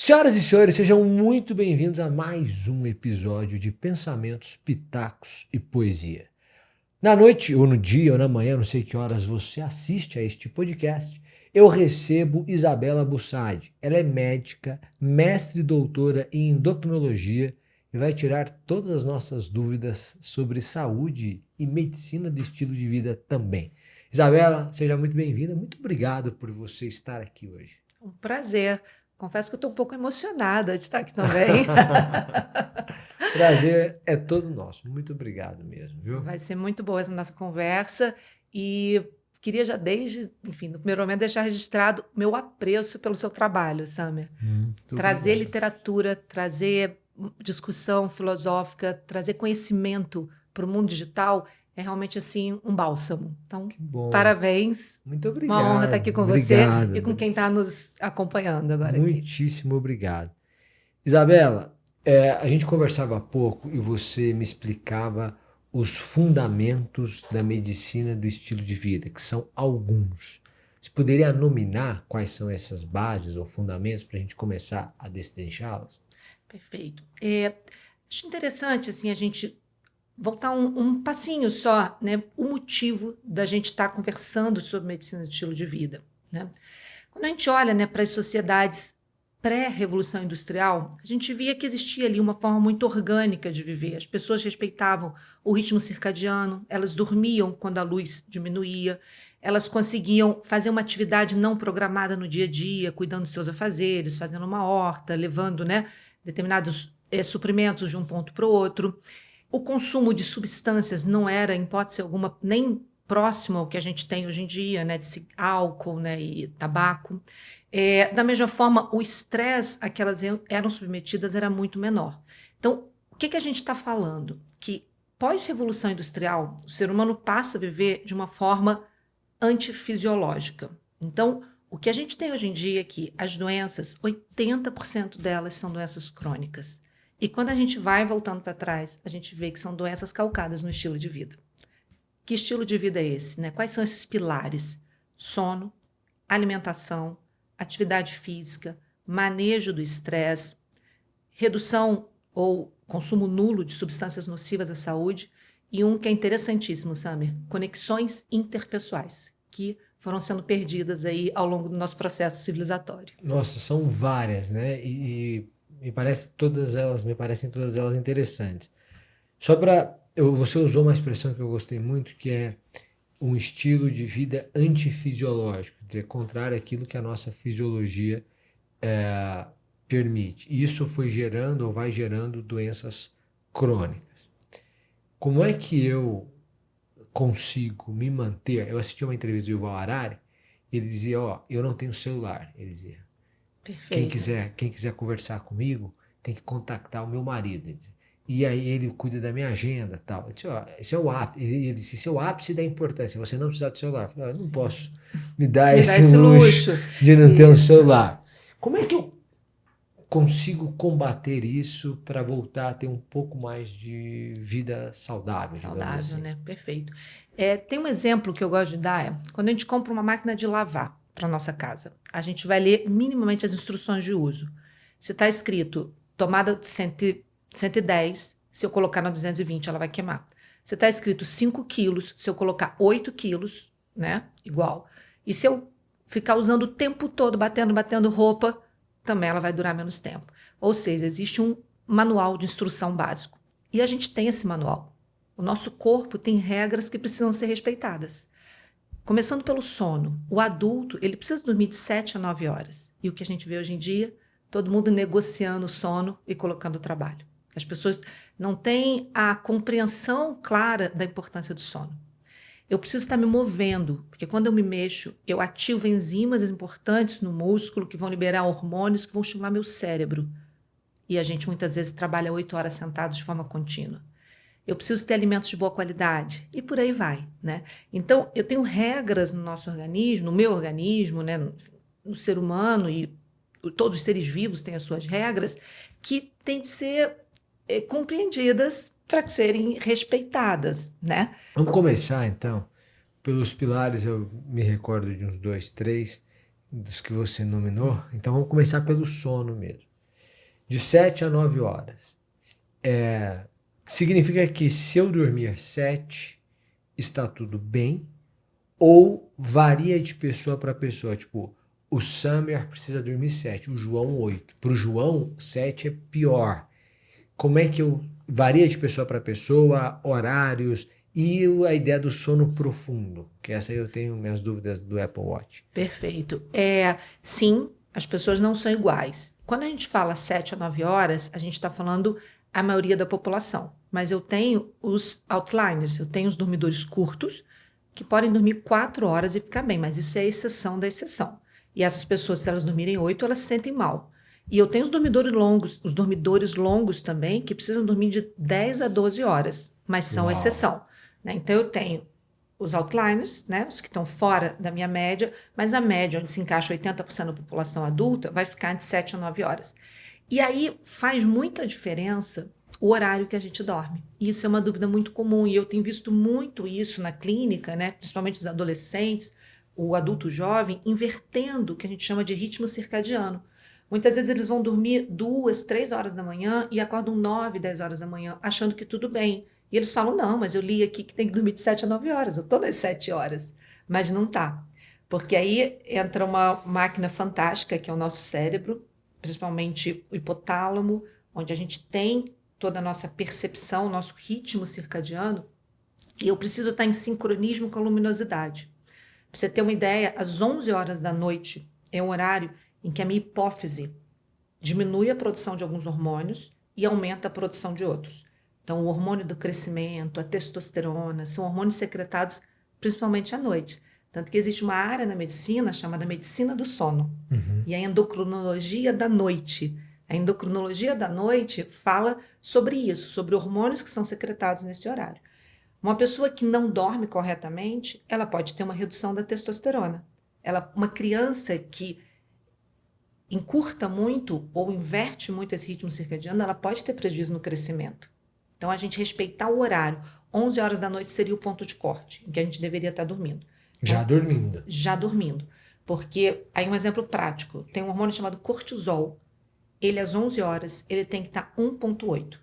Senhoras e senhores, sejam muito bem-vindos a mais um episódio de Pensamentos, Pitacos e Poesia. Na noite, ou no dia, ou na manhã, não sei que horas você assiste a este podcast, eu recebo Isabela Bussadi. Ela é médica, mestre e doutora em endocrinologia e vai tirar todas as nossas dúvidas sobre saúde e medicina do estilo de vida também. Isabela, seja muito bem-vinda. Muito obrigado por você estar aqui hoje. Um prazer. Confesso que eu estou um pouco emocionada de estar aqui também. Prazer é todo nosso. Muito obrigado mesmo, viu? Vai ser muito boa essa nossa conversa e queria já no primeiro momento deixar registrado meu apreço pelo seu trabalho, Samir. Trazer Obrigado. literatura, trazer discussão filosófica, trazer conhecimento para o mundo digital é realmente assim um bálsamo. Então, Que bom. parabéns. Muito Uma honra estar aqui com obrigado. você e com quem está nos acompanhando agora aqui. Muitíssimo obrigado. Isabela, a gente conversava há pouco e você me explicava os fundamentos da medicina do estilo de vida, que são alguns. Você poderia nominar quais são essas bases ou fundamentos para a gente começar a destrinchá-las? Perfeito. Acho interessante assim, a gente voltar um passinho só, né? O motivo da gente estar conversando sobre medicina de estilo de vida. Né? Quando a gente olha, né, para as sociedades pré-revolução industrial, a gente via que existia ali uma forma muito orgânica de viver. As pessoas respeitavam o ritmo circadiano, elas dormiam quando a luz diminuía, elas conseguiam fazer uma atividade não programada no dia a dia, cuidando dos seus afazeres, fazendo uma horta, levando, né, determinados suprimentos de um ponto para o outro. O consumo de substâncias não era, em hipótese alguma, nem próximo ao que a gente tem hoje em dia, né, de álcool, né, e tabaco. Da mesma forma, o estresse a que elas eram submetidas era muito menor. Então, o que a gente está falando? Que pós-revolução industrial, o ser humano passa a viver de uma forma antifisiológica. Então, o que a gente tem hoje em dia é que as doenças, 80% delas são doenças crônicas. E quando a gente vai voltando para trás, a gente vê que são doenças calcadas no estilo de vida. Que estilo de vida é esse? Né? Quais são esses pilares? Sono, alimentação, atividade física, manejo do estresse, redução ou consumo nulo de substâncias nocivas à saúde e um que é interessantíssimo, Samir, conexões interpessoais, que foram sendo perdidas aí ao longo do nosso processo civilizatório. Nossa, são várias, né? E me parecem todas elas interessantes. Você usou uma expressão que eu gostei muito, que é um estilo de vida antifisiológico, quer dizer, contrário àquilo que a nossa fisiologia permite. E isso foi gerando ou vai gerando doenças crônicas. Como é que eu consigo me manter? Eu assisti uma entrevista do Yuval Harari, ele dizia, eu não tenho celular, ele dizia. Perfeito. Quem quiser conversar comigo, tem que contactar o meu marido. E aí ele cuida da minha agenda, tal. Eu disse, esse é o ápice. Ele disse, esse é o ápice da importância, você não precisar do celular. Eu falei, eu não posso me dar esse luxo de não ter um celular. Como é que eu consigo combater isso para voltar a ter um pouco mais de vida saudável? Saudável, assim, né? Perfeito. Tem um exemplo que eu gosto de dar, quando a gente compra uma máquina de lavar para nossa casa, a gente vai ler minimamente as instruções de uso. Se está escrito tomada de 110, se eu colocar na 220, ela vai queimar. Se está escrito 5 quilos, se eu colocar 8 quilos, né? Igual. E se eu ficar usando o tempo todo, batendo roupa, também ela vai durar menos tempo. Ou seja, existe um manual de instrução básico. E a gente tem esse manual. O nosso corpo tem regras que precisam ser respeitadas. Começando pelo sono. O adulto, ele precisa dormir de 7 a 9 horas. E o que a gente vê hoje em dia, todo mundo negociando o sono e colocando o trabalho. As pessoas não têm a compreensão clara da importância do sono. Eu preciso estar me movendo, porque quando eu me mexo, eu ativo enzimas importantes no músculo que vão liberar hormônios que vão estimular meu cérebro. E a gente muitas vezes trabalha 8 horas sentados de forma contínua. Eu preciso ter alimentos de boa qualidade e por aí vai, né? Então, eu tenho regras no nosso organismo, no meu organismo, né? No ser humano e todos os seres vivos têm as suas regras que têm de ser compreendidas para serem respeitadas, né? Vamos começar, então, pelos pilares. Eu me recordo de uns 2, 3 dos que você nominou. Então, vamos começar pelo sono mesmo. de 7 a 9 horas. Significa que se eu dormir 7, está tudo bem? Ou varia de pessoa para pessoa? Tipo, o Summer precisa dormir 7, o João 8. Para o João, 7 é pior. Como é que eu... Varia de pessoa para pessoa, horários e a ideia do sono profundo, que essa eu tenho minhas dúvidas do Apple Watch. Perfeito. Sim, as pessoas não são iguais. Quando a gente fala 7 a 9 horas, a gente está falando a maioria da população. Mas eu tenho os outliners, eu tenho os dormidores curtos, que podem dormir 4 horas e ficar bem, mas isso é a exceção da exceção. E essas pessoas, se elas dormirem 8, elas se sentem mal. E eu tenho os dormidores longos também, que precisam dormir de 10 a 12 horas, mas são exceção. Né? Então, eu tenho os outliners, né, os que estão fora da minha média, mas a média, onde se encaixa 80% da população adulta, vai ficar de 7 a 9 horas. E aí faz muita diferença o horário que a gente dorme. Isso é uma dúvida muito comum, e eu tenho visto muito isso na clínica, né, principalmente os adolescentes, o adulto jovem, invertendo o que a gente chama de ritmo circadiano. Muitas vezes eles vão dormir 2, 3 horas da manhã e acordam 9, 10 horas da manhã, achando que tudo bem. E eles falam, não, mas eu li aqui que tem que dormir de 7 a 9 horas, eu estou nas 7 horas. Mas não tá. Porque aí entra uma máquina fantástica, que é o nosso cérebro, principalmente o hipotálamo, onde a gente tem toda a nossa percepção, nosso ritmo circadiano, e eu preciso estar em sincronismo com a luminosidade. Para você ter uma ideia, às 11 horas da noite é um horário em que a minha hipófise diminui a produção de alguns hormônios e aumenta a produção de outros. Então, o hormônio do crescimento, a testosterona, são hormônios secretados principalmente à noite. Tanto que existe uma área na medicina chamada medicina do sono. E a endocrinologia da noite. A endocrinologia da noite fala sobre isso, sobre hormônios que são secretados nesse horário. Uma pessoa que não dorme corretamente, ela pode ter uma redução da testosterona. Uma criança que encurta muito ou inverte muito esse ritmo circadiano, ela pode ter prejuízo no crescimento. Então, a gente respeitar o horário. 11 horas da noite seria o ponto de corte, em que a gente deveria estar dormindo. Já dormindo. Já dormindo. Porque, aí um exemplo prático, tem um hormônio chamado cortisol. Ele, às 11 horas, ele tem que estar 1,8.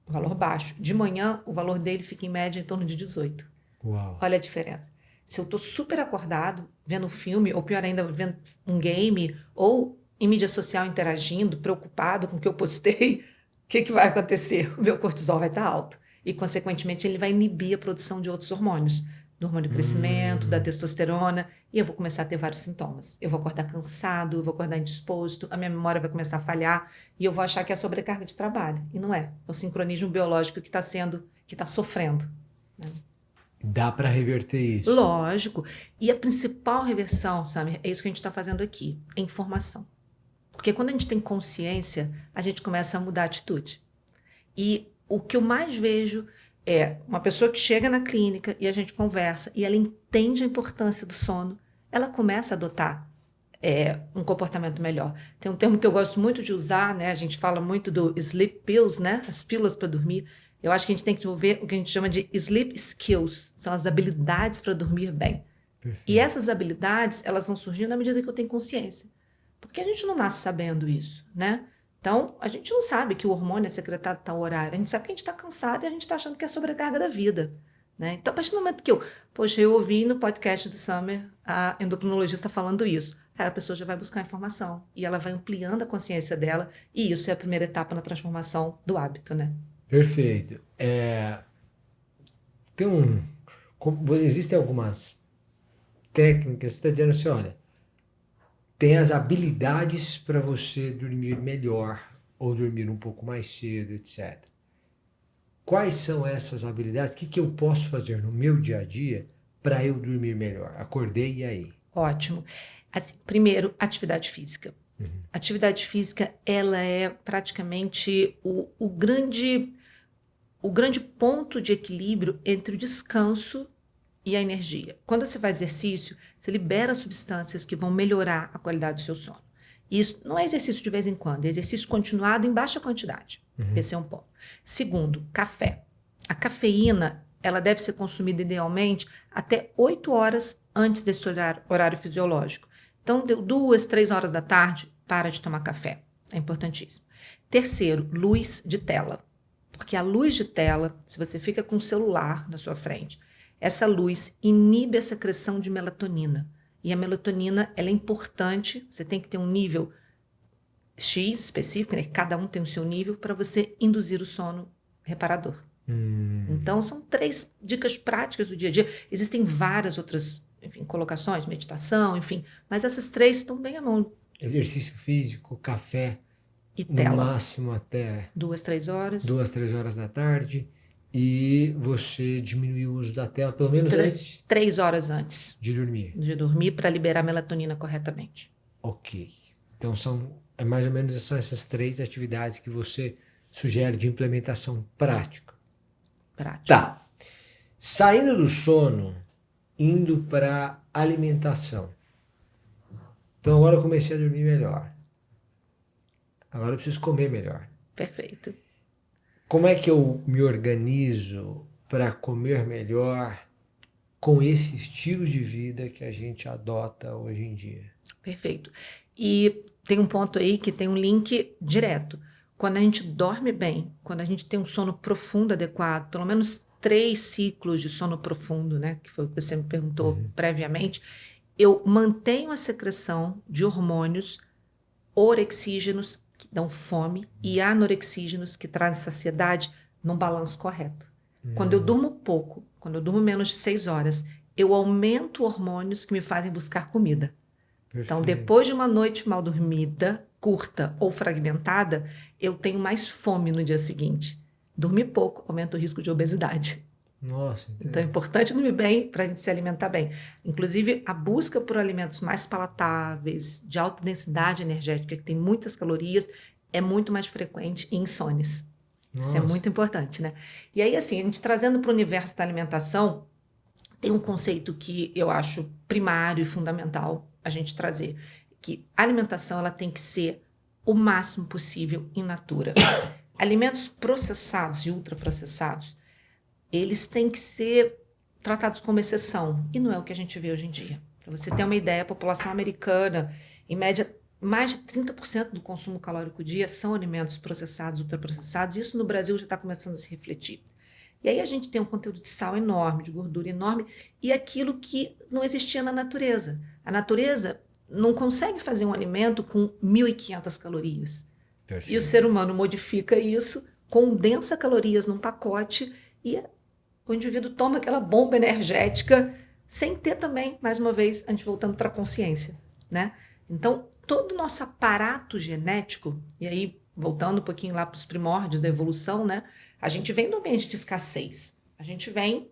Valor baixo. De manhã, o valor dele fica em média em torno de 18. Uau. Olha a diferença. Se eu estou super acordado, vendo um filme, ou pior ainda, vendo um game, ou em mídia social interagindo, preocupado com o que eu postei, o que vai acontecer? O meu cortisol vai estar alto. E, consequentemente, ele vai inibir a produção de outros hormônios. Do hormônio do crescimento, da testosterona, e eu vou começar a ter vários sintomas. Eu vou acordar cansado, eu vou acordar indisposto, a minha memória vai começar a falhar, e eu vou achar que é sobrecarga de trabalho. E não é. É o sincronismo biológico que está sofrendo. Né? Dá para reverter isso? Lógico. E a principal reversão, sabe, é isso que a gente está fazendo aqui, é informação. Porque quando a gente tem consciência, a gente começa a mudar a atitude. E o que eu mais vejo é uma pessoa que chega na clínica e a gente conversa e ela entende a importância do sono, ela começa a adotar um comportamento melhor. Tem um termo que eu gosto muito de usar, né? A gente fala muito do sleep pills, né? As pílulas para dormir. Eu acho que a gente tem que ver o que a gente chama de sleep skills, são as habilidades para dormir bem. Perfeito. E essas habilidades, elas vão surgindo à medida que eu tenho consciência. Porque a gente não nasce sabendo isso, né? Então, a gente não sabe que o hormônio é secretado a tal horário. A gente sabe que a gente está cansado e a gente está achando que é sobrecarga da vida, né? Então, a partir do momento que eu ouvi no podcast do Summer a endocrinologista falando isso, a pessoa já vai buscar informação e ela vai ampliando a consciência dela, e isso é a primeira etapa na transformação do hábito, né? Perfeito. Existem algumas técnicas, você está dizendo assim, olha, tem as habilidades para você dormir melhor ou dormir um pouco mais cedo, etc. Quais são essas habilidades? O que eu posso fazer no meu dia a dia para eu dormir melhor? Acordei e aí? Ótimo. Assim, primeiro, atividade física. Atividade física, ela é praticamente o grande ponto de equilíbrio entre o descanso e a energia. Quando você faz exercício, você libera substâncias que vão melhorar a qualidade do seu sono. Isso não é exercício de vez em quando, é exercício continuado em baixa quantidade. Esse é um ponto. Segundo, café. A cafeína, ela deve ser consumida idealmente até 8 horas antes desse horário fisiológico. Então, deu 2, 3 horas da tarde, para de tomar café. É importantíssimo. Terceiro, luz de tela. Porque a luz de tela, se você fica com o celular na sua frente, essa luz inibe a secreção de melatonina. E a melatonina, ela é importante, você tem que ter um nível X específico, né? Cada um tem o seu nível, para você induzir o sono reparador. Então, são 3 dicas práticas do dia a dia. Existem várias outras, enfim, colocações, meditação, enfim, mas essas 3 estão bem à mão. Exercício físico, café, E no tela. máximo até 2, 3 horas. 2, 3 horas da tarde. E você diminuir o uso da tela, pelo menos antes 3 horas antes de dormir. de dormir, para liberar a melatonina corretamente. Ok. Então, mais ou menos são essas 3 atividades que você sugere de implementação prática. Prático. Tá. Saindo do sono, indo para alimentação. Então, agora eu comecei a dormir melhor. Agora eu preciso comer melhor. Perfeito. Como é que eu me organizo para comer melhor com esse estilo de vida que a gente adota hoje em dia? Perfeito. E tem um ponto aí que tem um link direto. Quando a gente dorme bem, quando a gente tem um sono profundo adequado, pelo menos 3 ciclos de sono profundo, né, que foi o que você me perguntou previamente, eu mantenho a secreção de hormônios orexígenos, que dão fome, e anorexígenos, que trazem saciedade, num balanço correto. Quando eu durmo pouco, quando eu durmo menos de 6 horas, eu aumento hormônios que me fazem buscar comida. Então, depois de uma noite mal dormida, curta ou fragmentada, eu tenho mais fome no dia seguinte. Dormir pouco aumenta o risco de obesidade. Nossa, Então é importante dormir bem para a gente se alimentar bem. Inclusive, a busca por alimentos mais palatáveis, de alta densidade energética, que tem muitas calorias, é muito mais frequente em insônias. Isso é muito importante, né? E aí, assim, a gente trazendo para o universo da alimentação, tem um conceito que eu acho primário e fundamental a gente trazer, que a alimentação ela tem que ser o máximo possível in natura. Alimentos processados e ultraprocessados, eles têm que ser tratados como exceção, e não é o que a gente vê hoje em dia. Para você ter uma ideia, a população americana, em média, mais de 30% do consumo calórico dia são alimentos processados, ultraprocessados. Isso no Brasil já está começando a se refletir. E aí a gente tem um conteúdo de sal enorme, de gordura enorme, e aquilo que não existia na natureza. A natureza não consegue fazer um alimento com 1.500 calorias. Perfeito. E o ser humano modifica isso, condensa calorias num pacote e o indivíduo toma aquela bomba energética sem ter também, mais uma vez, a gente voltando para a consciência, né? Então, todo o nosso aparato genético, e aí voltando um pouquinho lá para os primórdios da evolução, né? A gente vem do ambiente de escassez, a gente vem,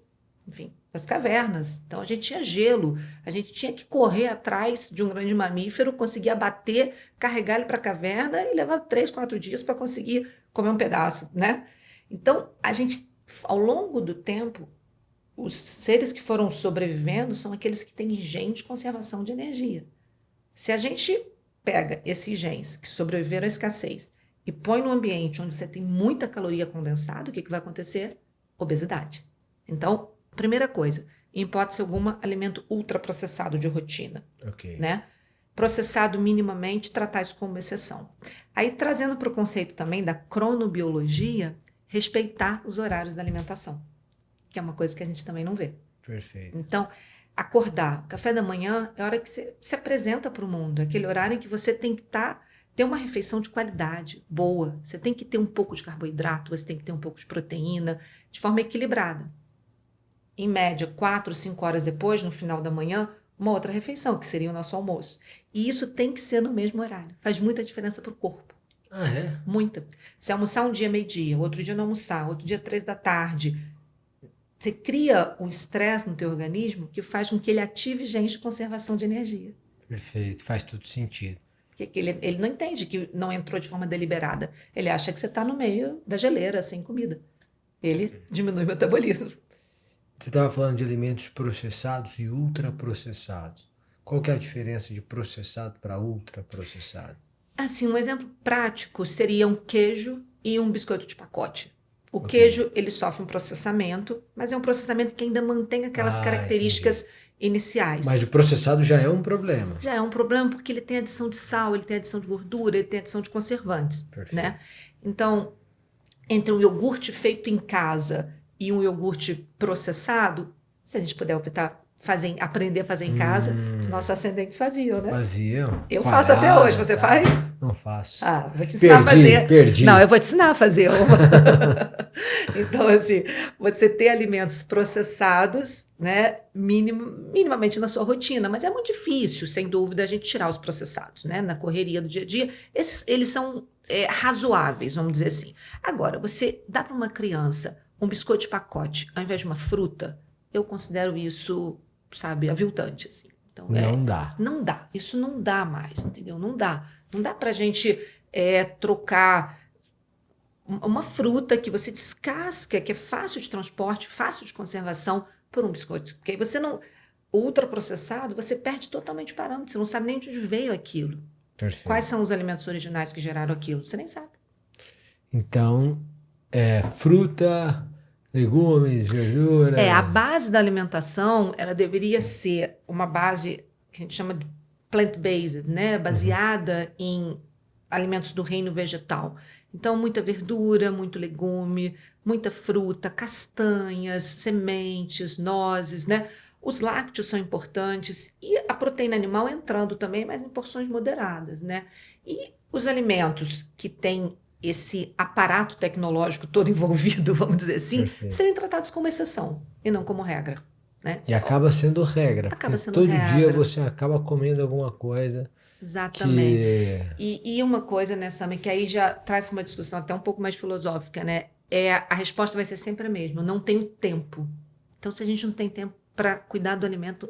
enfim, das cavernas. Então, a gente tinha gelo, a gente tinha que correr atrás de um grande mamífero, conseguir abater, carregar ele para a caverna e levar 3, 4 dias para conseguir comer um pedaço, né? Então, a gente, ao longo do tempo, os seres que foram sobrevivendo são aqueles que têm gene de conservação de energia. Se a gente pega esses genes que sobreviveram à escassez e põe num ambiente onde você tem muita caloria condensada, o que vai acontecer? Obesidade. Então, primeira coisa, em hipótese alguma, alimento ultraprocessado de rotina. Okay. Né? Processado minimamente, tratar isso como exceção. Aí, trazendo para o conceito também da cronobiologia, respeitar os horários da alimentação, que é uma coisa que a gente também não vê. Perfeito. Então, acordar, café da manhã é a hora que você se apresenta para o mundo, é aquele horário em que você tem que ter uma refeição de qualidade, boa. Você tem que ter um pouco de carboidrato, você tem que ter um pouco de proteína, de forma equilibrada. Em média, 4, 5 horas depois, no final da manhã, uma outra refeição, que seria o nosso almoço. E isso tem que ser no mesmo horário. Faz muita diferença para o corpo. Ah, é? Muita. Se almoçar um dia meio-dia, outro dia não almoçar, outro dia 3 da tarde, você cria um estresse no teu organismo que faz com que ele ative genes de conservação de energia. Perfeito, faz todo sentido. Porque ele não entende que não entrou de forma deliberada. Ele acha que você está no meio da geleira, sem comida. Ele diminui o metabolismo. Você estava falando de alimentos processados e ultraprocessados. Qual que é a diferença de processado para ultraprocessado? Assim, um exemplo prático seria um queijo e um biscoito de pacote. O queijo, ele sofre um processamento, mas é um processamento que ainda mantém aquelas características iniciais. Mas o processado já é um problema. Já é um problema porque ele tem adição de sal, ele tem adição de gordura, ele tem adição de conservantes, né? Então, entre um iogurte feito em casa e um iogurte processado, se a gente puder optar, aprender a fazer em casa, os nossos ascendentes faziam, né? Faziam. Eu faço até hoje, você faz? Não faço. Vou te ensinar a fazer. Perdi. Não, eu vou te ensinar a fazer uma. Então, assim, você ter alimentos processados, né, minimamente na sua rotina, mas é muito difícil, sem dúvida, a gente tirar os processados, né, na correria do dia a dia. Eles são razoáveis, vamos dizer assim. Agora, você dá para uma criança um biscoito de pacote ao invés de uma fruta, eu considero isso, sabe, aviltante, assim. Então, não dá. Não dá. Isso não dá mais, entendeu? Não dá. Não dá pra gente trocar uma fruta que você descasca, que é fácil de transporte, fácil de conservação, por um biscoito. Porque aí você não... Ultraprocessado, você perde totalmente o parâmetro. Você não sabe nem de onde veio aquilo. Perfeito. Quais são os alimentos originais que geraram aquilo? Você nem sabe. Então, fruta, legumes, verdura... A base da alimentação, ela deveria ser uma base que a gente chama de plant-based, né? Baseada em alimentos do reino vegetal. Então, muita verdura, muito legume, muita fruta, castanhas, sementes, nozes, né? Os lácteos são importantes e a proteína animal entrando também, mas em porções moderadas, né? E os alimentos que têm esse aparato tecnológico todo envolvido, vamos dizer assim, Perfeito. serem tratados como exceção e não como regra, né? E acaba sendo regra. Acaba sendo todo regra. dia você acaba comendo alguma coisa. Exatamente. E uma coisa, né, Sammy, que aí já traz uma discussão até um pouco mais filosófica, né? A resposta vai ser sempre a mesma. Não tenho tempo. Então, se a gente não tem tempo para cuidar do alimento,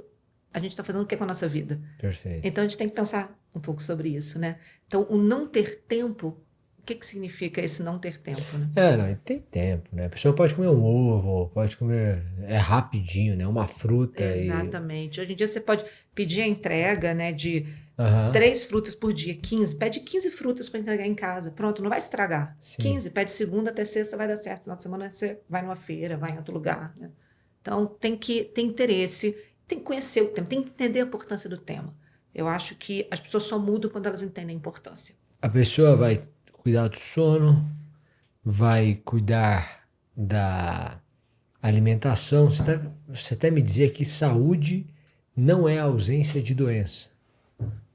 a gente está fazendo o que com a nossa vida? Perfeito. Então, a gente tem que pensar um pouco sobre isso, né? Então, o não ter tempo, o que significa esse não ter tempo, né? Não, tem tempo, né? A pessoa pode comer um ovo, pode comer... rapidinho, né? Uma fruta. Exatamente. Hoje em dia você pode pedir a entrega, né, de 3 frutas por dia, 15. Pede 15 frutas para entregar em casa. Pronto, não vai estragar. Sim. 15, pede segunda até sexta, vai dar certo. No final de semana você vai numa feira, vai em outro lugar, né? Então, tem que ter interesse, tem que conhecer o tema, tem que entender a importância do tema. Eu acho que as pessoas só mudam quando elas entendem a importância. A pessoa vai cuidar do sono, vai cuidar da alimentação. Você até me dizia que saúde não é a ausência de doença,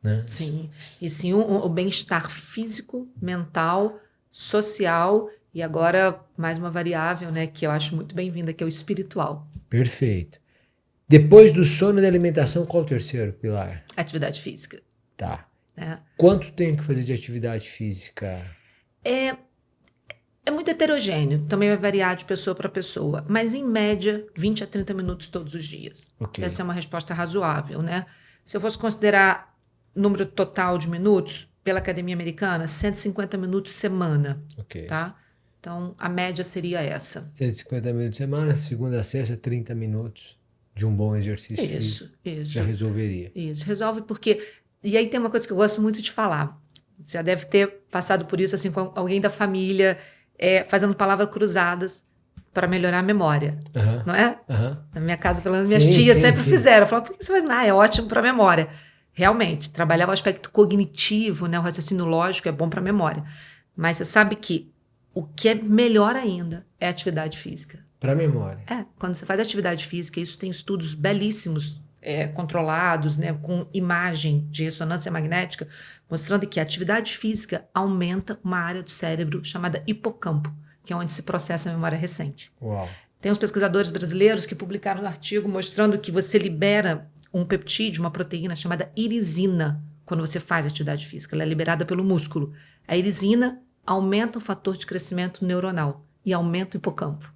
né? Sim, e sim o bem-estar físico, mental, social e agora mais uma variável, né, que eu acho muito bem-vinda, que é o espiritual. Perfeito. Depois do sono e da alimentação, qual o terceiro pilar? Atividade física. Tá. Né? Quanto tem que fazer de atividade física? É muito heterogêneo, também vai variar de pessoa para pessoa, mas em média 20 a 30 minutos todos os dias. Okay. Essa é uma resposta razoável, né? Se eu fosse considerar número total de minutos, pela Academia Americana, 150 minutos semana, Ok. tá? Então, a média seria essa. 150 minutos semana, segunda a sexta, 30 minutos de um bom exercício físico. Isso. Já resolveria. Isso, resolve porque... E aí tem uma coisa que eu gosto muito de falar. Você já deve ter passado por isso, assim, com alguém da família, fazendo palavras cruzadas para melhorar a memória, não é? Na minha casa, pelo menos, minhas tias sempre fizeram. Falavam, por que você faz? É ótimo para a memória. Realmente, trabalhar o aspecto cognitivo, né, o raciocínio lógico é bom para a memória. Mas você sabe que o que é melhor ainda é a atividade física. Para a memória. Quando você faz atividade física, isso tem estudos belíssimos, controlados, né, com imagem de ressonância magnética, mostrando que a atividade física aumenta uma área do cérebro chamada hipocampo, que é onde se processa a memória recente. Uau. Tem uns pesquisadores brasileiros que publicaram um artigo mostrando que você libera um peptídeo, uma proteína chamada irisina, quando você faz atividade física. Ela é liberada pelo músculo. A irisina aumenta o fator de crescimento neuronal e aumenta o hipocampo.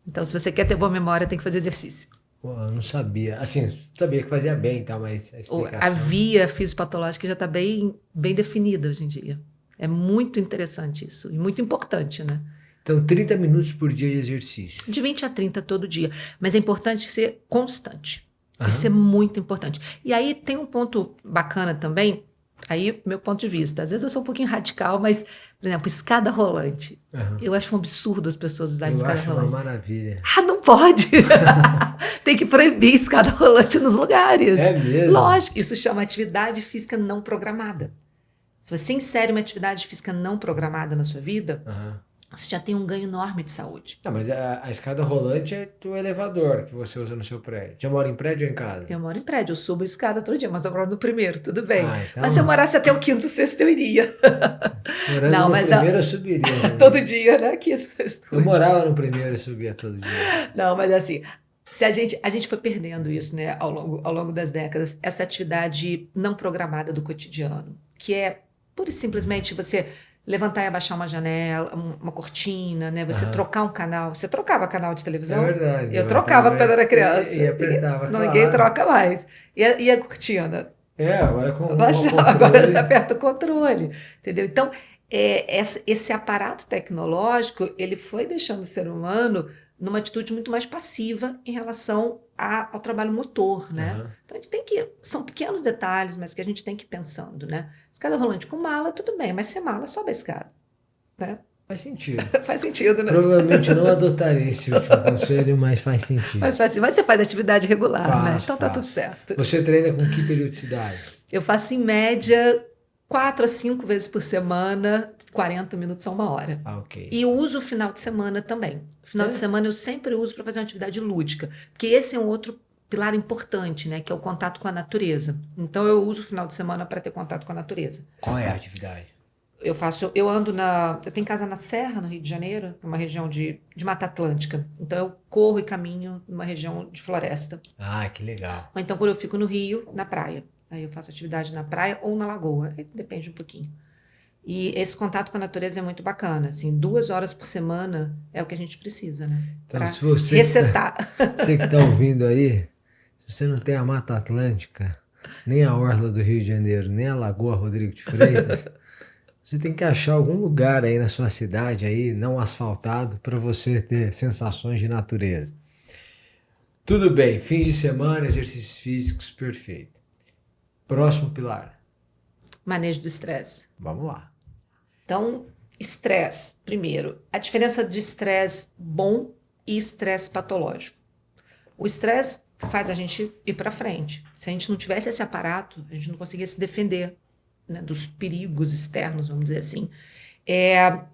Então, se você quer ter boa memória, tem que fazer exercício. Eu não sabia. Assim, sabia que fazia bem, tá, mas a explicação... A via fisiopatológica já está bem definida hoje em dia. É muito interessante isso e muito importante, né? Então, 30 minutos por dia de exercício. De 20 a 30 todo dia. Mas é importante ser constante. Isso é muito importante. E aí tem um ponto bacana também, aí meu ponto de vista. Às vezes eu sou um pouquinho radical, mas, por exemplo, escada rolante. Eu acho um absurdo as pessoas usarem escada rolante. Eu acho uma maravilha. Não pode! tem que proibir escada rolante nos lugares. É mesmo? Lógico, isso chama atividade física não programada. Se você insere uma atividade física não programada na sua vida, Aham. você já tem um ganho enorme de saúde. Não, mas a escada rolante é do elevador que você usa no seu prédio. Você mora em prédio ou em casa? Eu moro em prédio, eu subo a escada todo dia, mas eu moro no primeiro, tudo bem. Ah, então- Mas se eu morasse até o quinto, sexto, eu iria. Morando Não, no mas primeiro eu subiria. Né? Todo dia, né? Aqui, esse Eu estúdio. morava no primeiro e subia todo dia. Não, mas assim, se a gente foi perdendo isso, né, ao longo das décadas, essa atividade não programada do cotidiano, que é pura e simplesmente você levantar e abaixar uma janela, uma cortina, né, você Aham. trocar um canal. Você trocava canal de televisão? É verdade. Eu levantava trocava quando era criança. E apertava, Ninguém claro. troca mais. E a cortina? É, agora com o Abaixava, controle. agora você aperta o controle, entendeu? Então, esse aparato tecnológico, ele foi deixando o ser humano numa atitude muito mais passiva em relação ao trabalho motor, né? Aham. Então, a gente tem que... São pequenos detalhes, mas que a gente tem que ir pensando, né? Escada rolante com mala, tudo bem, mas sem mala, sobe a escada, né? Faz sentido. Faz sentido, né? Provavelmente eu não adotarei esse último conselho, mas faz sentido. Mas você faz atividade regular, né? Faço, Então tá faço. tudo certo. Você treina com que periodicidade? Eu faço, em média, 4 a 5 vezes por semana, 40 minutos a 1 hora. Ah, ok. E uso o final de semana também. O final de semana eu sempre uso para fazer uma atividade lúdica, porque esse é um outro pilar importante, né, que é o contato com a natureza. Então eu uso o final de semana para ter contato com a natureza. Qual é a atividade? Eu tenho casa na Serra, no Rio de Janeiro, que é uma região de Mata Atlântica. Então eu corro e caminho numa região de floresta. Ah, que legal. Ou então quando eu fico no Rio, na praia. Aí eu faço atividade na praia ou na lagoa, aí depende um pouquinho. E esse contato com a natureza é muito bacana, assim, 2 horas por semana é o que a gente precisa, né? Então, Pra se você resetar. Você que está ouvindo aí, se você não tem a Mata Atlântica, nem a Orla do Rio de Janeiro, nem a Lagoa Rodrigo de Freitas, você tem que achar algum lugar aí na sua cidade, aí, não asfaltado, para você ter sensações de natureza. Tudo bem, fins de semana, exercícios físicos, perfeito. Próximo pilar. Manejo do estresse. Vamos lá. Então, estresse, primeiro. A diferença de estresse bom e estresse patológico. O estresse faz a gente ir para frente. Se a gente não tivesse esse aparato, a gente não conseguia se defender, né, dos perigos externos, vamos dizer assim.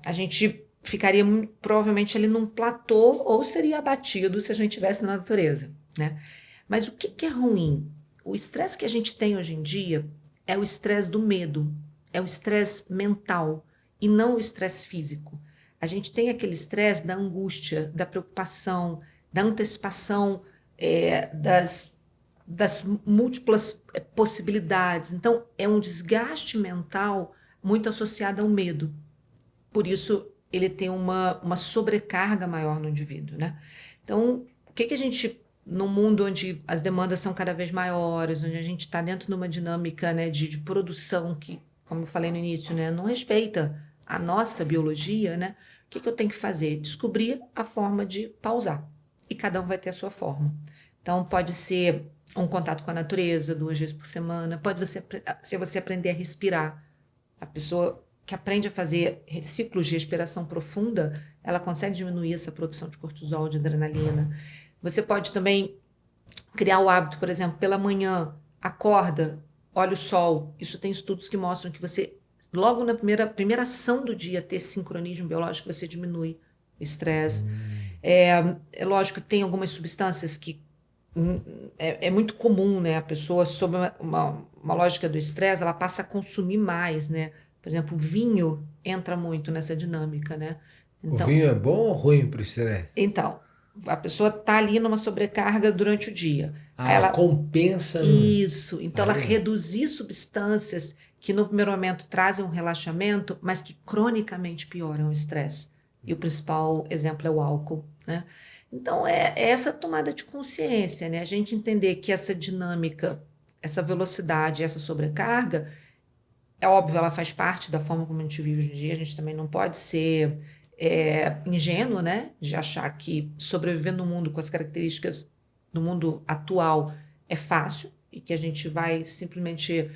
A gente ficaria provavelmente ali num platô ou seria abatido se a gente estivesse na natureza, né? Mas o que é ruim? O estresse que a gente tem hoje em dia é o estresse do medo, é o estresse mental e não o estresse físico. A gente tem aquele estresse da angústia, da preocupação, da antecipação, das múltiplas possibilidades. Então, é um desgaste mental muito associado ao medo. Por isso, ele tem uma sobrecarga maior no indivíduo, né? Então, o que a gente... Num mundo onde as demandas são cada vez maiores, onde a gente está dentro de uma dinâmica, né, de produção que, como eu falei no início, né, não respeita a nossa biologia, né? O que eu tenho que fazer? Descobrir a forma de pausar. E cada um vai ter a sua forma. Então, pode ser um contato com a natureza 2 vezes por semana, pode ser você aprender a respirar. A pessoa que aprende a fazer ciclos de respiração profunda, ela consegue diminuir essa produção de cortisol, de adrenalina. Você pode também criar o hábito, por exemplo, pela manhã, acorda, olha o sol. Isso tem estudos que mostram que você, logo na primeira ação do dia, ter esse sincronismo biológico, você diminui o estresse. É lógico que tem algumas substâncias que é muito comum, né? A pessoa, sob uma lógica do estresse, ela passa a consumir mais, né? Por exemplo, o vinho entra muito nessa dinâmica, né? Então, o vinho é bom ou ruim para o estresse? Então, a pessoa está ali numa sobrecarga durante o dia. Ela compensa. Isso. Então, ela reduzir substâncias que no primeiro momento trazem um relaxamento, mas que cronicamente pioram o estresse. E o principal exemplo é o álcool, né? Então, é essa tomada de consciência, né? A gente entender que essa dinâmica, essa velocidade, essa sobrecarga, é óbvio, ela faz parte da forma como a gente vive hoje em dia. A gente também não pode ser ingênuo, né? De achar que sobreviver no mundo com as características do mundo atual é fácil e que a gente vai simplesmente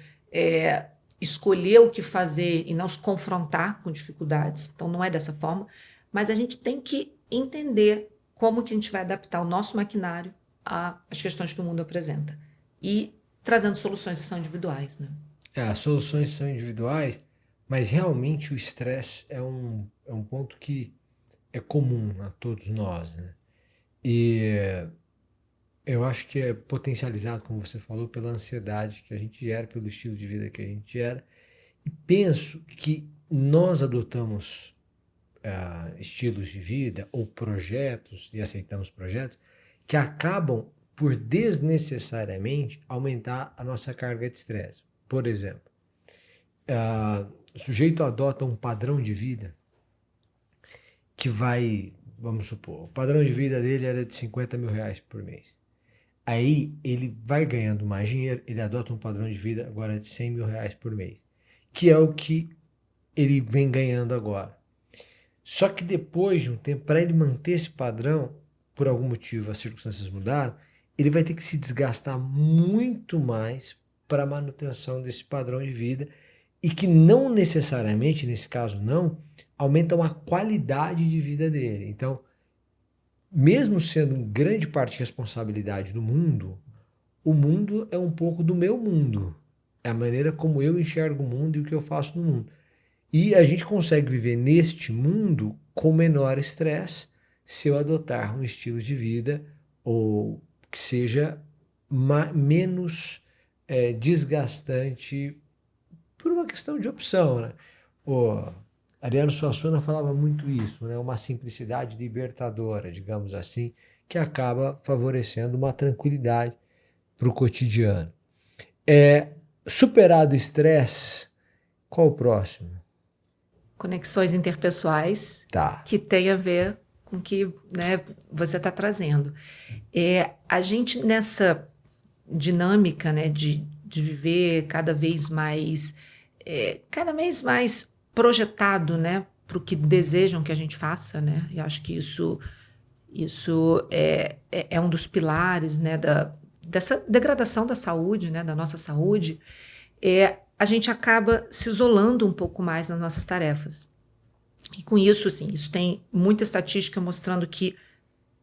escolher o que fazer e não se confrontar com dificuldades. Então, não é dessa forma. Mas a gente tem que entender como que a gente vai adaptar o nosso maquinário às questões que o mundo apresenta. E trazendo soluções que são individuais, né? As soluções são individuais, mas realmente o estresse é um ponto que é comum a todos nós, né? E eu acho que é potencializado, como você falou, pela ansiedade que a gente gera, pelo estilo de vida que a gente gera. E penso que nós adotamos estilos de vida ou projetos, e aceitamos projetos, que acabam por desnecessariamente aumentar a nossa carga de estresse. Por exemplo, o sujeito adota um padrão de vida que vai, vamos supor, o padrão de vida dele era de 50 mil reais por mês. Aí ele vai ganhando mais dinheiro, ele adota um padrão de vida agora de 100 mil reais por mês, que é o que ele vem ganhando agora. Só que depois de um tempo, para ele manter esse padrão, por algum motivo as circunstâncias mudaram, ele vai ter que se desgastar muito mais para a manutenção desse padrão de vida e que não necessariamente, nesse caso não, aumentam a qualidade de vida dele. Então, mesmo sendo em grande parte responsabilidade do mundo, o mundo é um pouco do meu mundo. É a maneira como eu enxergo o mundo e o que eu faço no mundo. E a gente consegue viver neste mundo com menor estresse se eu adotar um estilo de vida ou que seja menos desgastante por uma questão de opção, né? O Ariano Suassuna falava muito isso, né? Uma simplicidade libertadora, digamos assim, que acaba favorecendo uma tranquilidade para o cotidiano. Superado o estresse, qual o próximo? Conexões interpessoais que tem a ver com o que, né, você está trazendo. A gente, nessa dinâmica, né, de viver cada vez mais projetado, né, para o que desejam que a gente faça, né? E acho que isso é um dos pilares, né, dessa degradação da saúde, né, da nossa saúde. A gente acaba se isolando um pouco mais nas nossas tarefas. E com isso, assim, isso tem muita estatística mostrando que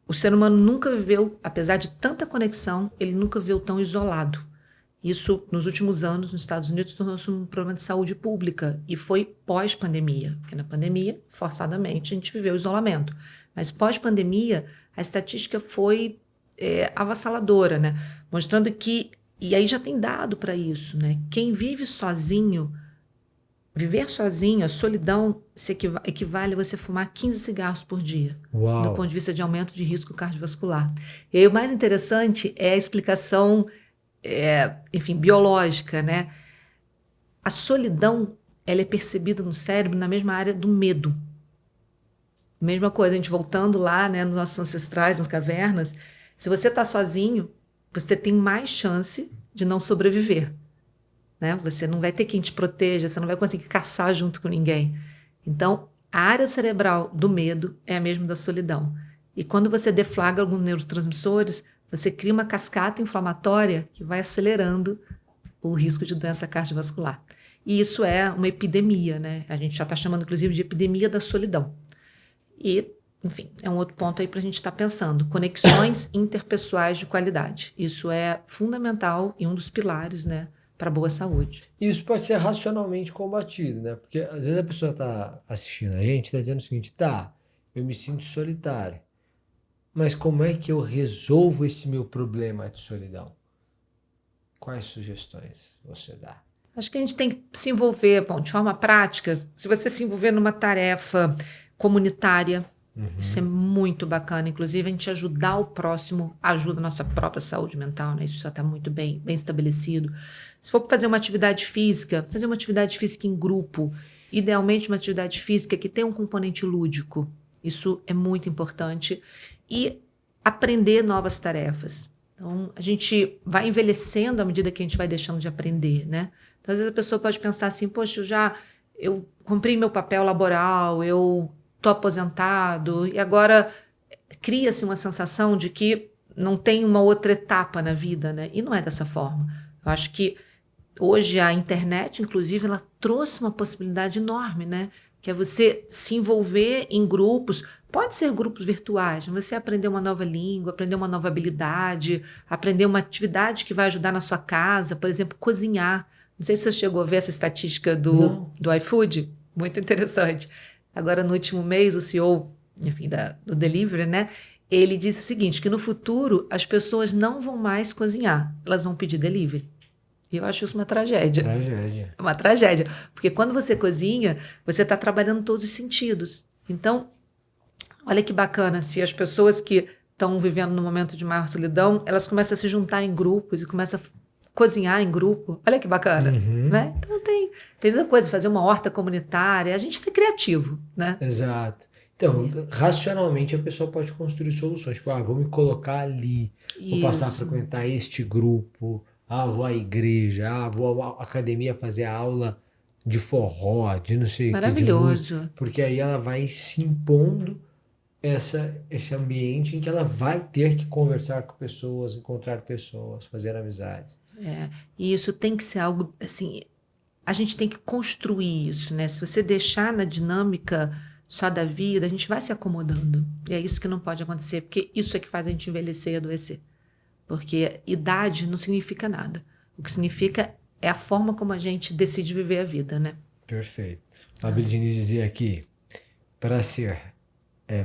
o ser humano nunca viveu, apesar de tanta conexão, ele nunca viveu tão isolado. Isso, nos últimos anos, nos Estados Unidos, tornou-se um problema de saúde pública e foi pós-pandemia, porque na pandemia, forçadamente, a gente viveu isolamento. Mas pós-pandemia, a estatística foi avassaladora, né? Mostrando que, e aí já tem dado para isso, né? Quem vive sozinho, viver sozinho, a solidão equivale a você fumar 15 cigarros por dia. Uau. Do ponto de vista de aumento de risco cardiovascular. E aí o mais interessante é a explicação enfim, biológica, né? A solidão, ela é percebida no cérebro na mesma área do medo. Mesma coisa, a gente voltando lá, né, nos nossos ancestrais, nas cavernas, se você está sozinho, você tem mais chance de não sobreviver, né? Você não vai ter quem te proteja, você não vai conseguir caçar junto com ninguém. Então, a área cerebral do medo é a mesma da solidão. E quando você deflagra alguns neurotransmissores, você cria uma cascata inflamatória que vai acelerando o risco de doença cardiovascular. E isso é uma epidemia, né? A gente já está chamando, inclusive, de epidemia da solidão. E, enfim, é um outro ponto aí para a gente estar pensando. Conexões interpessoais de qualidade. Isso é fundamental e um dos pilares, né, para boa saúde. Isso pode ser racionalmente combatido, né? Porque às vezes a pessoa está assistindo a gente, está dizendo o seguinte, eu me sinto solitário. Mas como é que eu resolvo esse meu problema de solidão? Quais sugestões você dá? Acho que a gente tem que se envolver, de forma prática. Se você se envolver numa tarefa comunitária, isso é muito bacana. Inclusive, a gente ajudar o próximo ajuda a nossa própria saúde mental, né? Isso já está muito bem estabelecido. Se for fazer uma atividade física em grupo, idealmente uma atividade física que tem um componente lúdico. Isso é muito importante. E aprender novas tarefas. Então, a gente vai envelhecendo à medida que a gente vai deixando de aprender, né? Então, às vezes a pessoa pode pensar assim, poxa, eu cumpri meu papel laboral, eu estou aposentado, e agora cria-se uma sensação de que não tem uma outra etapa na vida, né? E não é dessa forma. Eu acho que hoje a internet, inclusive, ela trouxe uma possibilidade enorme, né? que é você se envolver em grupos, pode ser grupos virtuais, você aprender uma nova língua, aprender uma nova habilidade, aprender uma atividade que vai ajudar na sua casa, por exemplo, cozinhar. Não sei se você chegou a ver essa estatística do iFood, muito interessante. Agora, no último mês, o CEO, enfim, do Delivery, né, ele disse o seguinte, que no futuro as pessoas não vão mais cozinhar, elas vão pedir delivery. E eu acho isso uma tragédia. É uma tragédia. Porque quando você cozinha, você está trabalhando todos os sentidos. Então, olha que bacana, se as pessoas que estão vivendo no momento de maior solidão, elas começam a se juntar em grupos e começam a cozinhar em grupo. Olha que bacana, né? Então tem muita coisa, fazer uma horta comunitária, a gente ser criativo, né? Exato. Então, racionalmente a pessoa pode construir soluções. Tipo, vou me colocar ali, vou passar a frequentar este grupo, vou à igreja, vou à academia fazer a aula de forró, de não sei o que, de música. Porque aí ela vai se impondo esse ambiente em que ela vai ter que conversar com pessoas, encontrar pessoas, fazer amizades. E isso tem que ser algo, assim, a gente tem que construir isso, né? Se você deixar na dinâmica só da vida, a gente vai se acomodando. E é isso que não pode acontecer, porque isso é que faz a gente envelhecer e adoecer. Porque idade não significa nada. O que significa é a forma como a gente decide viver a vida, né? Perfeito. A Bíblia Diniz dizia aqui, para ser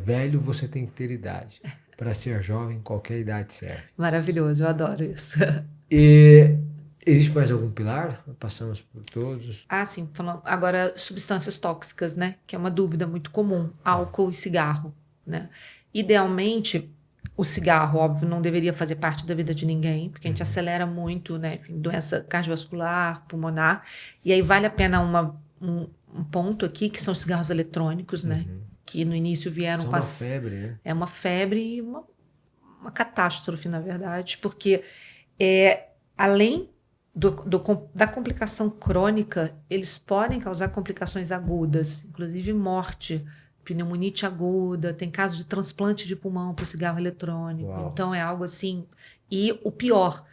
velho, você tem que ter idade. Para ser jovem, qualquer idade serve. Maravilhoso, eu adoro isso. E existe mais algum pilar? Passamos por todos. Sim. Falando agora, substâncias tóxicas, né? Que é uma dúvida muito comum. Álcool e cigarro, né? Idealmente, o cigarro, óbvio, não deveria fazer parte da vida de ninguém, porque a gente acelera muito, né? Enfim, doença cardiovascular, pulmonar. E aí vale a pena um ponto aqui, que são os cigarros eletrônicos, né? Que no início vieram com uma febre, né? É uma febre e uma catástrofe, na verdade, porque além da complicação crônica, eles podem causar complicações agudas, inclusive morte, pneumonite aguda, tem casos de transplante de pulmão por cigarro eletrônico. Uau. Então é algo assim. E o pior,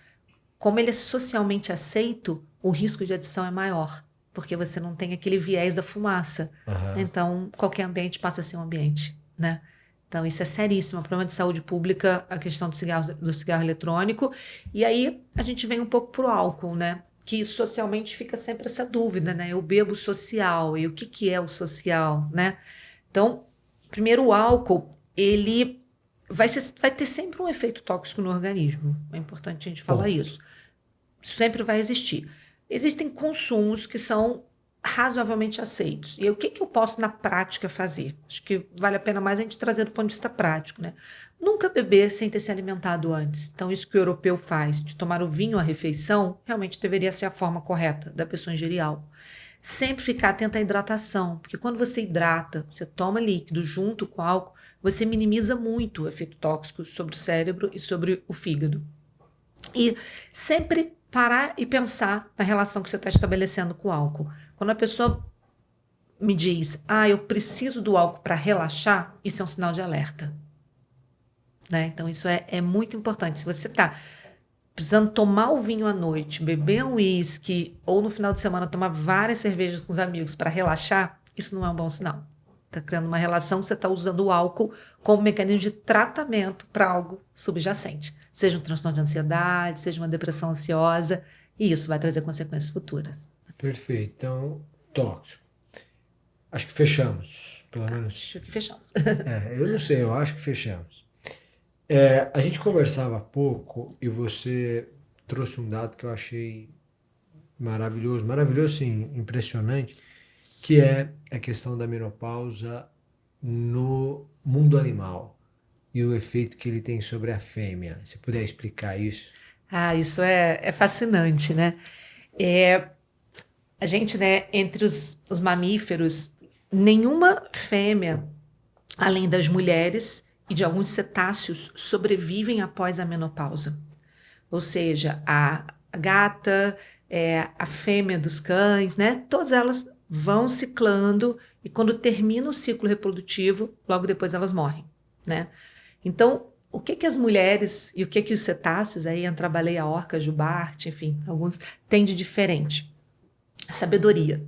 como ele é socialmente aceito, o risco de adição é maior, porque você não tem aquele viés da fumaça. Então, qualquer ambiente passa a ser um ambiente, né? Então, isso é seríssimo, é um problema de saúde pública, a questão do cigarro eletrônico. E aí, a gente vem um pouco para o álcool, né? Que socialmente fica sempre essa dúvida, né? Eu bebo social, e o que é o social, né? Então, primeiro, o álcool, ele vai ter sempre um efeito tóxico no organismo. É importante a gente falar isso. Isso sempre vai existir. Existem consumos que são razoavelmente aceitos. E o que eu posso, na prática, fazer? Acho que vale a pena mais a gente trazer do ponto de vista prático, né? Nunca beber sem ter se alimentado antes. Então, isso que o europeu faz, de tomar o vinho à refeição, realmente deveria ser a forma correta da pessoa ingerir álcool. Sempre ficar atento à hidratação, porque quando você hidrata, você toma líquido junto com álcool, você minimiza muito o efeito tóxico sobre o cérebro e sobre o fígado. E sempre parar e pensar na relação que você está estabelecendo com o álcool. Quando a pessoa me diz, eu preciso do álcool para relaxar, isso é um sinal de alerta. Né? Então, isso é muito importante. Se você está precisando tomar o vinho à noite, beber um uísque, ou no final de semana tomar várias cervejas com os amigos para relaxar, isso não é um bom sinal. Está criando uma relação, você está usando o álcool como mecanismo de tratamento para algo subjacente. Seja um transtorno de ansiedade, seja uma depressão ansiosa, e isso vai trazer consequências futuras. Perfeito. Então, tóxico. Acho que fechamos, pelo menos. Acho que fechamos. Eu não sei, eu acho que fechamos. A gente conversava há pouco e você trouxe um dado que eu achei maravilhoso, sim, impressionante, que é a questão da menopausa no mundo animal e o efeito que ele tem sobre a fêmea. Se puder explicar isso. Isso é fascinante, né? A gente, né, entre os mamíferos, nenhuma fêmea, além das mulheres e de alguns cetáceos, sobrevivem após a menopausa. Ou seja, a gata, a fêmea dos cães, né? Todas elas vão ciclando e quando termina o ciclo reprodutivo, logo depois elas morrem, né? Então, o que as mulheres e o que os cetáceos, aí entra a baleia, a orca, a jubarte, enfim, alguns têm de diferente? A sabedoria.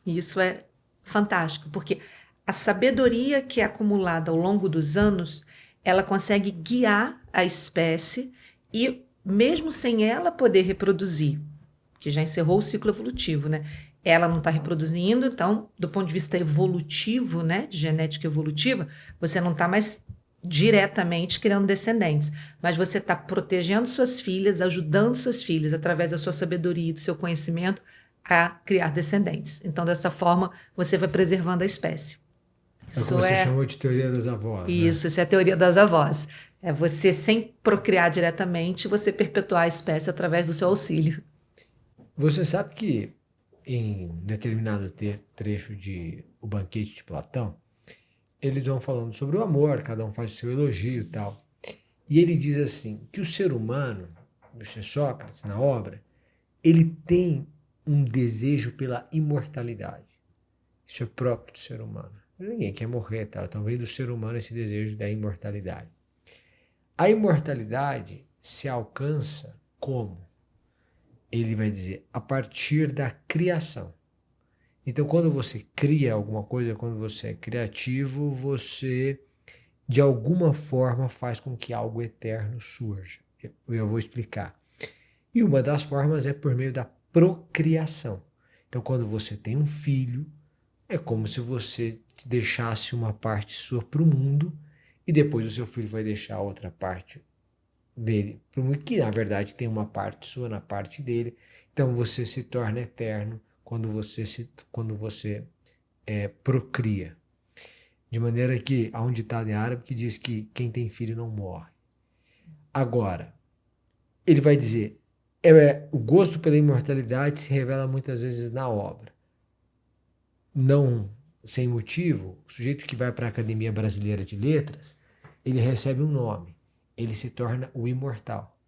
E isso é fantástico, porque a sabedoria que é acumulada ao longo dos anos, ela consegue guiar a espécie e, mesmo sem ela poder reproduzir, que já encerrou o ciclo evolutivo, né? Ela não está reproduzindo, então, do ponto de vista evolutivo, né, de genética evolutiva, você não está mais diretamente criando descendentes, mas você está protegendo suas filhas, ajudando suas filhas, através da sua sabedoria e do seu conhecimento, a criar descendentes. Então, dessa forma, você vai preservando a espécie. É o que você chamou de teoria das avós, Isso, né? essa é a teoria das avós. É você, sem procriar diretamente, você perpetuar a espécie através do seu auxílio. Você sabe que em determinado trecho de O Banquete de Platão, eles vão falando sobre o amor, cada um faz o seu elogio e tal. E ele diz assim, que o ser humano, Sócrates, na obra, ele tem um desejo pela imortalidade. Isso é próprio do ser humano. Ninguém quer morrer, tá? Então vem do ser humano esse desejo da imortalidade. A imortalidade se alcança como? Ele vai dizer, a partir da criação. Então, quando você cria alguma coisa, quando você é criativo, você, de alguma forma, faz com que algo eterno surja. Eu vou explicar. E uma das formas é por meio da procriação. Então, quando você tem um filho, é como se você deixasse uma parte sua para o mundo e depois o seu filho vai deixar outra parte dele para o mundo, que na verdade tem uma parte sua na parte dele. Então, você se torna eterno quando você procria. De maneira que há um ditado em árabe que diz que quem tem filho não morre. Agora, ele vai dizer, o gosto pela imortalidade se revela muitas vezes na obra. Não sem motivo, o sujeito que vai para a Academia Brasileira de Letras, ele recebe um nome, ele se torna o imortal.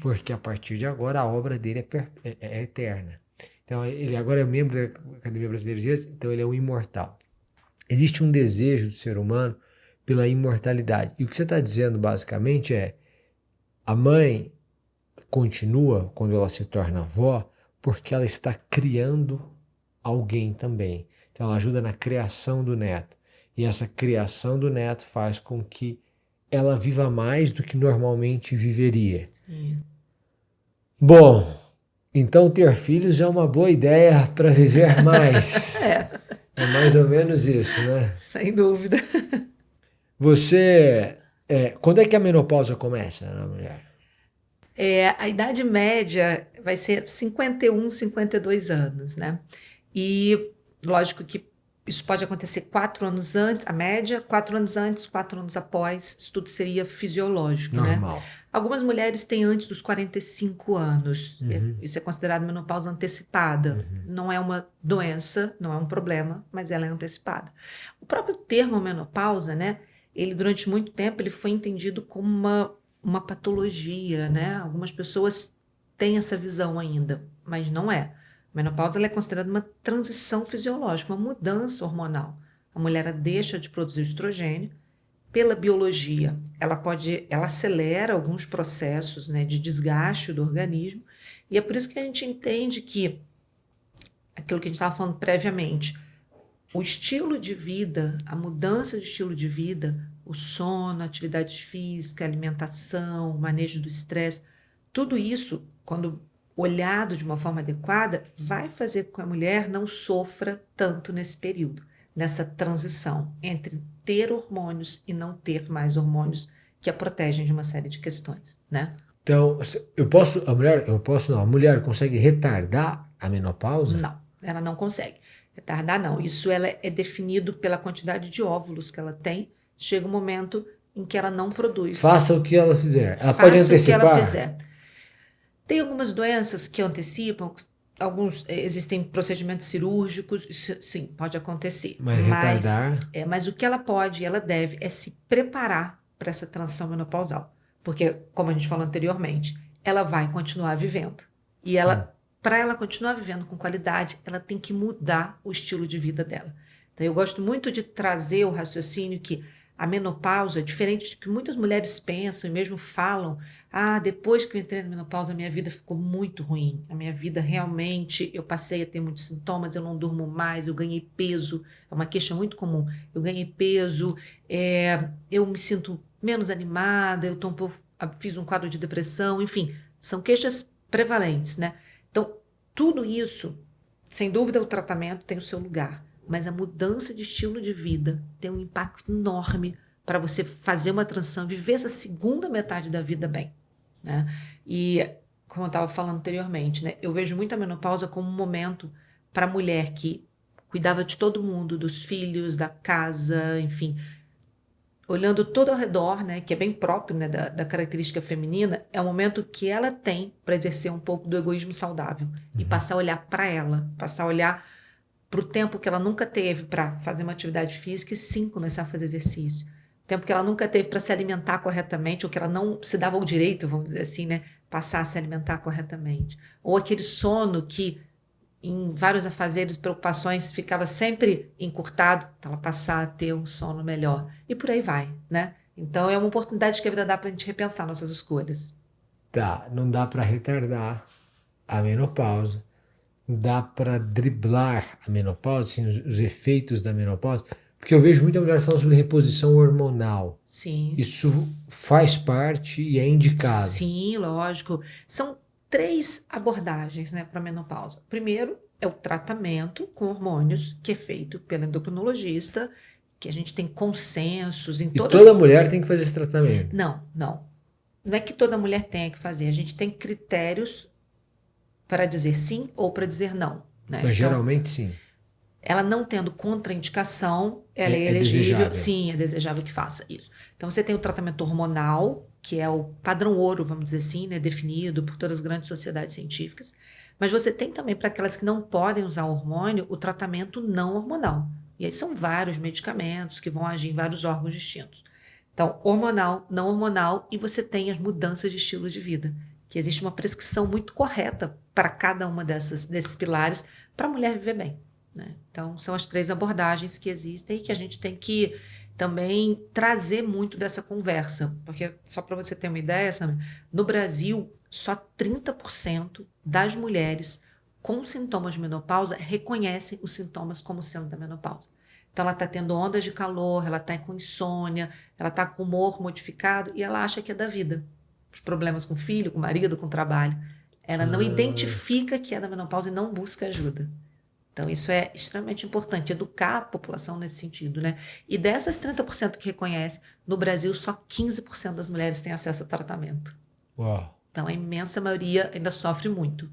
Porque a partir de agora a obra dele é eterna. Então, ele agora é membro da Academia Brasileira de Letras, então ele é um imortal. Existe um desejo do ser humano pela imortalidade. E o que você está dizendo, basicamente, é a mãe continua, quando ela se torna avó, porque ela está criando alguém também. Então, ela ajuda na criação do neto. E essa criação do neto faz com que ela viva mais do que normalmente viveria. Sim. Bom, então ter filhos é uma boa ideia para viver mais. É mais ou menos isso, né? Sem dúvida. Você, quando é que a menopausa começa na mulher? A idade média vai ser 51, 52 anos, né? E lógico que isso pode acontecer 4 anos antes, a média, 4 anos antes, 4 anos após, isso tudo seria fisiológico, Normal. né? Algumas mulheres têm antes dos 45 anos, Uhum. isso é considerado menopausa antecipada. Uhum. Não é uma doença, não é um problema, mas ela é antecipada. O próprio termo menopausa, né? Ele durante muito tempo ele foi entendido como uma patologia, né? Algumas pessoas têm essa visão ainda, mas não é. A menopausa ela é considerada uma transição fisiológica, uma mudança hormonal. A mulher ela deixa de produzir estrogênio. Pela biologia, ela acelera alguns processos, né, de desgaste do organismo, e é por isso que a gente entende que aquilo que a gente estava falando previamente, o estilo de vida, a mudança de estilo de vida, o sono, a atividade física, a alimentação, o manejo do estresse, tudo isso, quando olhado de uma forma adequada, vai fazer com que a mulher não sofra tanto nesse período, nessa transição entre ter hormônios e não ter mais hormônios que a protegem de uma série de questões, né? Então, a mulher consegue retardar a menopausa? Não, ela não consegue retardar, não. Isso ela é definido pela quantidade de óvulos que ela tem. Chega um momento em que ela não produz. Faça o que ela fizer. Ela Faça pode o que antecipar? ela fizer. Tem algumas doenças que antecipam, existem procedimentos cirúrgicos, isso, sim, pode acontecer. Mas retardar? Mas o que ela pode e ela deve é se preparar para essa transição menopausal. Porque, como a gente falou anteriormente, ela vai continuar vivendo. E para ela continuar vivendo com qualidade, ela tem que mudar o estilo de vida dela. Então, eu gosto muito de trazer o raciocínio que A menopausa, diferente do que muitas mulheres pensam e mesmo falam, depois que eu entrei na menopausa, a minha vida ficou muito ruim. A minha vida realmente, eu passei a ter muitos sintomas, eu não durmo mais, eu ganhei peso, é uma queixa muito comum. Eu ganhei peso, eu me sinto menos animada, eu tô fiz um quadro de depressão, enfim, são queixas prevalentes, né? Então, tudo isso, sem dúvida, o tratamento tem o seu lugar. Mas a mudança de estilo de vida tem um impacto enorme para você fazer uma transição, viver essa segunda metade da vida bem, né? E, como eu estava falando anteriormente, né, eu vejo muito a menopausa como um momento para a mulher que cuidava de todo mundo, dos filhos, da casa, enfim, olhando todo ao redor, né, que é bem próprio, né, da característica feminina, é o momento que ela tem para exercer um pouco do egoísmo saudável e passar a olhar para ela, passar a olhar para o tempo que ela nunca teve para fazer uma atividade física e sim começar a fazer exercício. O tempo que ela nunca teve para se alimentar corretamente, ou que ela não se dava o direito, vamos dizer assim, né? Passar a se alimentar corretamente. Ou aquele sono que, em vários afazeres e preocupações, ficava sempre encurtado, então ela passar a ter um sono melhor. E por aí vai, né? Então é uma oportunidade que a vida dá para a gente repensar nossas escolhas. Tá, não dá para retardar a menopausa, dá para driblar a menopausa, assim, os efeitos da menopausa, porque eu vejo muita mulher falando sobre reposição hormonal. Sim. Isso faz parte e é indicado. Sim, lógico. São 3 abordagens, né, para a menopausa. Primeiro é o tratamento com hormônios, que é feito pelo endocrinologista, que a gente tem consensos em E todas... toda mulher tem que fazer esse tratamento. Não. Não é que toda mulher tenha que fazer. A gente tem critérios para dizer sim ou para dizer não, né? Mas Então, geralmente sim. ela não tendo contraindicação, ela é É elegível. desejável. Sim, é desejável que faça isso. Então, você tem o tratamento hormonal, que é o padrão ouro, vamos dizer assim, né, definido por todas as grandes sociedades científicas. Mas você tem também, para aquelas que não podem usar hormônio, o tratamento não hormonal. E aí são vários medicamentos que vão agir em vários órgãos distintos. Então, hormonal, não hormonal, e você tem as mudanças de estilo de vida, que existe uma prescrição muito correta para cada uma desses pilares para a mulher viver bem, né? Então, são as 3 abordagens que existem e que a gente tem que também trazer muito dessa conversa, porque só para você ter uma ideia, Samia, no Brasil, só 30% das mulheres com sintomas de menopausa reconhecem os sintomas como sendo da menopausa. Então, ela está tendo ondas de calor, ela está com insônia, ela está com humor modificado e ela acha que é da vida. Os problemas com o filho, com o marido, com o trabalho. Ela não identifica que é da menopausa e não busca ajuda. Então, isso é extremamente importante, educar a população nesse sentido, né? E dessas 30% que reconhece, no Brasil, só 15% das mulheres têm acesso a tratamento. Uau. Então, a imensa maioria ainda sofre muito.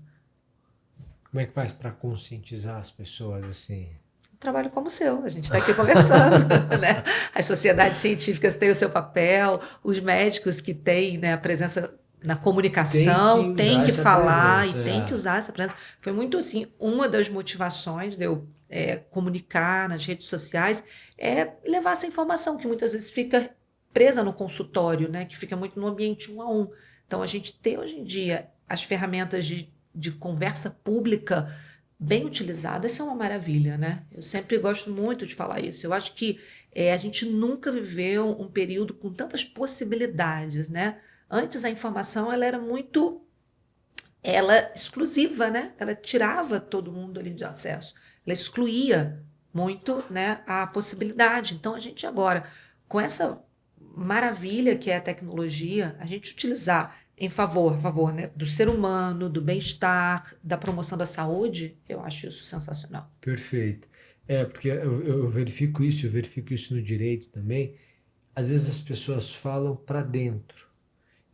Como é que faz para conscientizar as pessoas assim? Trabalho como o seu, a gente está aqui conversando, né? As sociedades científicas têm o seu papel, os médicos que têm, né, a presença na comunicação têm que falar e têm que usar essa presença. Foi muito assim, uma das motivações de eu comunicar nas redes sociais é levar essa informação que muitas vezes fica presa no consultório, né, que fica muito no ambiente 1 a 1. Então a gente tem hoje em dia as ferramentas de conversa pública bem utilizadas são uma maravilha, né? Eu sempre gosto muito de falar isso. Eu acho que a gente nunca viveu um período com tantas possibilidades, né? Antes a informação ela era muito exclusiva, né? Ela tirava todo mundo ali de acesso. Ela excluía muito, né, a possibilidade. Então a gente agora, com essa maravilha que é a tecnologia, a gente utilizar em favor, né, do ser humano, do bem-estar, da promoção da saúde, eu acho isso sensacional. Perfeito. Porque eu verifico isso no direito também. Às vezes as pessoas falam para dentro.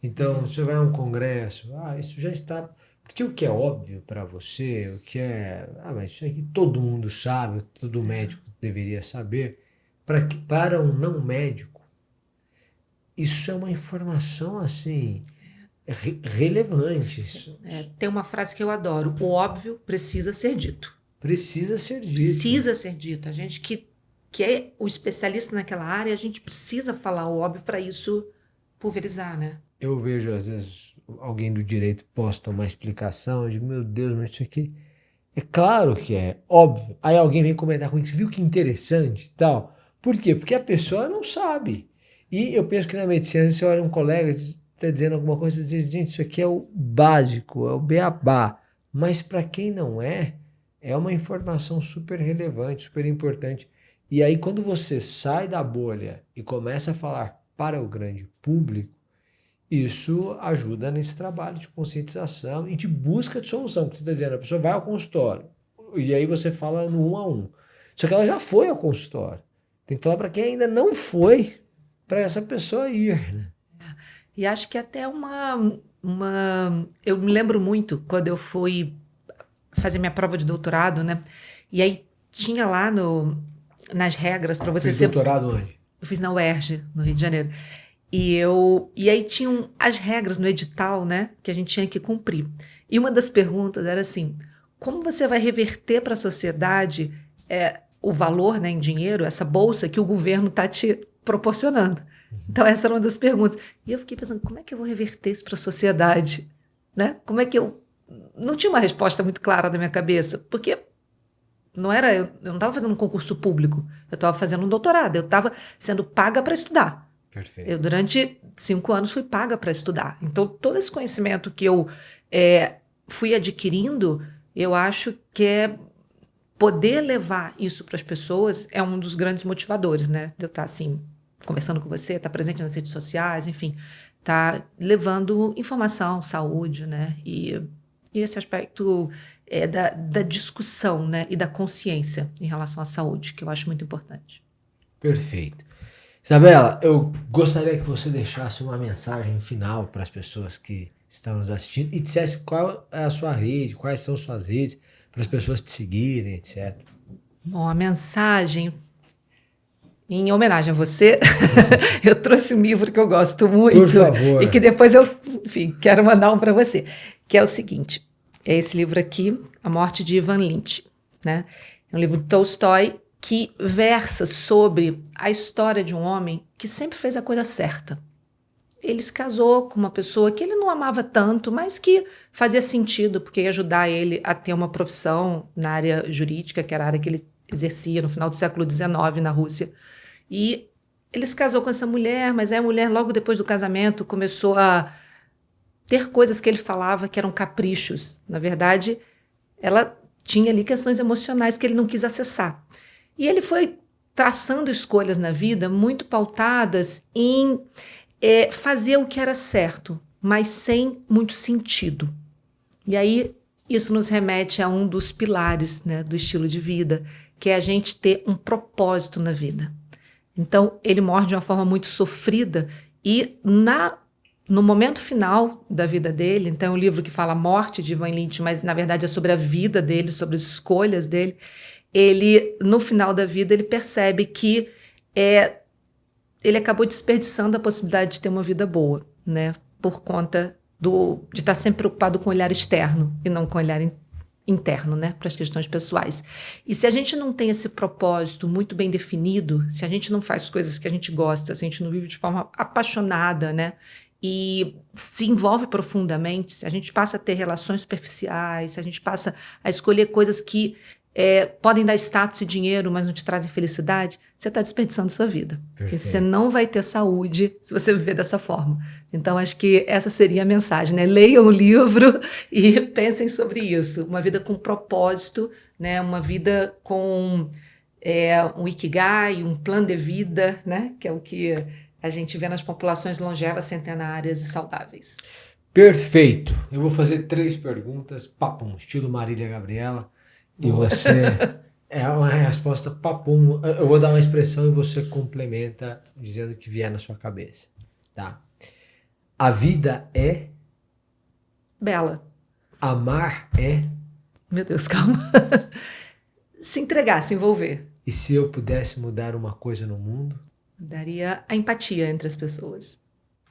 Então, você vai a um congresso, isso já está... Porque o que é óbvio para você, o que é... mas isso aqui todo mundo sabe, todo médico deveria saber. Para um não médico, isso é uma informação, assim... relevante. Tem uma frase que eu adoro: o óbvio precisa ser dito. Precisa ser dito. Precisa ser dito. A gente que é o especialista naquela área, a gente precisa falar o óbvio para isso pulverizar, né? Eu vejo, às vezes, alguém do direito posta uma explicação, eu digo, meu Deus, mas isso aqui é claro que é óbvio. Aí alguém vem comentar comigo, você viu que interessante e tal? Por quê? Porque a pessoa não sabe. E eu penso que na medicina, você olha um colega está dizendo alguma coisa, você diz, gente, isso aqui é o básico, é o beabá. Mas para quem não é uma informação super relevante, super importante. E aí, quando você sai da bolha e começa a falar para o grande público, isso ajuda nesse trabalho de conscientização e de busca de solução. Porque você está dizendo, a pessoa vai ao consultório, e aí você fala no 1 a 1. Só que ela já foi ao consultório. Tem que falar para quem ainda não foi, para essa pessoa ir. Né? E acho que até eu me lembro muito quando eu fui fazer minha prova de doutorado, né? E aí tinha lá nas regras para você ser... doutorado onde? Eu fiz na UERJ, no Rio de Janeiro. E aí tinham as regras no edital, né? Que a gente tinha que cumprir. E uma das perguntas era assim, como você vai reverter para a sociedade o valor, né, em dinheiro, essa bolsa que o governo está te proporcionando? Então essa era uma das perguntas. E eu fiquei pensando, como é que eu vou reverter isso para a sociedade? Né? Como é que eu... Não tinha uma resposta muito clara na minha cabeça, porque eu não estava fazendo um concurso público, eu estava fazendo um doutorado, eu estava sendo paga para estudar. Perfeito. Eu, durante 5 anos, fui paga para estudar. Então, todo esse conhecimento que eu fui adquirindo, eu acho que poder levar isso para as pessoas é um dos grandes motivadores, né? De eu estar, assim, conversando com você, estar presente nas redes sociais, enfim, estar levando informação, saúde, né? E esse aspecto da discussão, né? E da consciência em relação à saúde, que eu acho muito importante. Perfeito. Isabela, eu gostaria que você deixasse uma mensagem final para as pessoas que estão nos assistindo e dissesse qual é a sua rede, quais são suas redes, para as pessoas te seguirem, etc. Bom, a mensagem, em homenagem a você, eu trouxe um livro que eu gosto muito. Por favor. E que depois eu, enfim, quero mandar um para você, que é o seguinte, é esse livro aqui, A Morte de Ivan Lynch, né? É um livro de Tolstói, que versa sobre a história de um homem que sempre fez a coisa certa. Ele se casou com uma pessoa que ele não amava tanto, mas que fazia sentido, porque ia ajudar ele a ter uma profissão na área jurídica, que era a área que ele exercia no final do século XIX na Rússia. E ele se casou com essa mulher, mas a mulher, logo depois do casamento, começou a ter coisas que ele falava que eram caprichos. Na verdade, ela tinha ali questões emocionais que ele não quis acessar. E ele foi traçando escolhas na vida muito pautadas em fazer o que era certo, mas sem muito sentido. E aí isso nos remete a um dos pilares, né, do estilo de vida, que é a gente ter um propósito na vida. Então ele morre de uma forma muito sofrida e no momento final da vida dele, então é um livro que fala a morte de Ivan Lynch, mas na verdade é sobre a vida dele, sobre as escolhas dele. Ele, no final da vida, ele percebe que ele acabou desperdiçando a possibilidade de ter uma vida boa, né? Por conta de estar sempre preocupado com o olhar externo e não com o olhar interno, né? Para as questões pessoais. E se a gente não tem esse propósito muito bem definido, se a gente não faz coisas que a gente gosta, se a gente não vive de forma apaixonada, né? E se envolve profundamente, se a gente passa a ter relações superficiais, se a gente passa a escolher coisas que podem dar status e dinheiro, mas não te trazem felicidade, você está desperdiçando sua vida. Porque você não vai ter saúde se você viver dessa forma. Então, acho que essa seria a mensagem, né? Leiam o livro e pensem sobre isso. Uma vida com propósito, né? Uma vida com um ikigai, um plano de vida, né? Que é o que a gente vê nas populações longevas, centenárias e saudáveis. Perfeito. Eu vou fazer 3 perguntas, papum, estilo Marília Gabriela. E você é uma resposta papum. Eu vou dar uma expressão e você complementa dizendo o que vier na sua cabeça, tá? A vida é... Bela. Amar é... Meu Deus, calma. Se entregar, se envolver. E se eu pudesse mudar uma coisa no mundo? Daria a empatia entre as pessoas.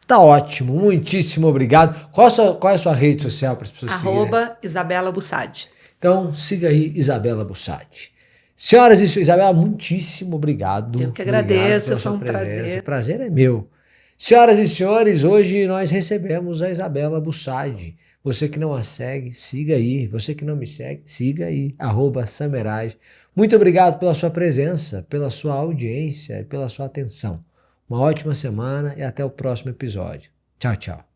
Tá ótimo, muitíssimo obrigado. Qual é a sua rede social para as pessoas seguirem? @Isabela Bussadi. Então, siga aí Isabela Bussadi. Senhoras e senhores, Isabela, muitíssimo obrigado. Eu que agradeço, foi um prazer. O prazer é meu. Senhoras e senhores, hoje nós recebemos a Isabela Bussadi. Você que não a segue, siga aí. Você que não me segue, siga aí. @Sameraj. Muito obrigado pela sua presença, pela sua audiência e pela sua atenção. Uma ótima semana e até o próximo episódio. Tchau, tchau.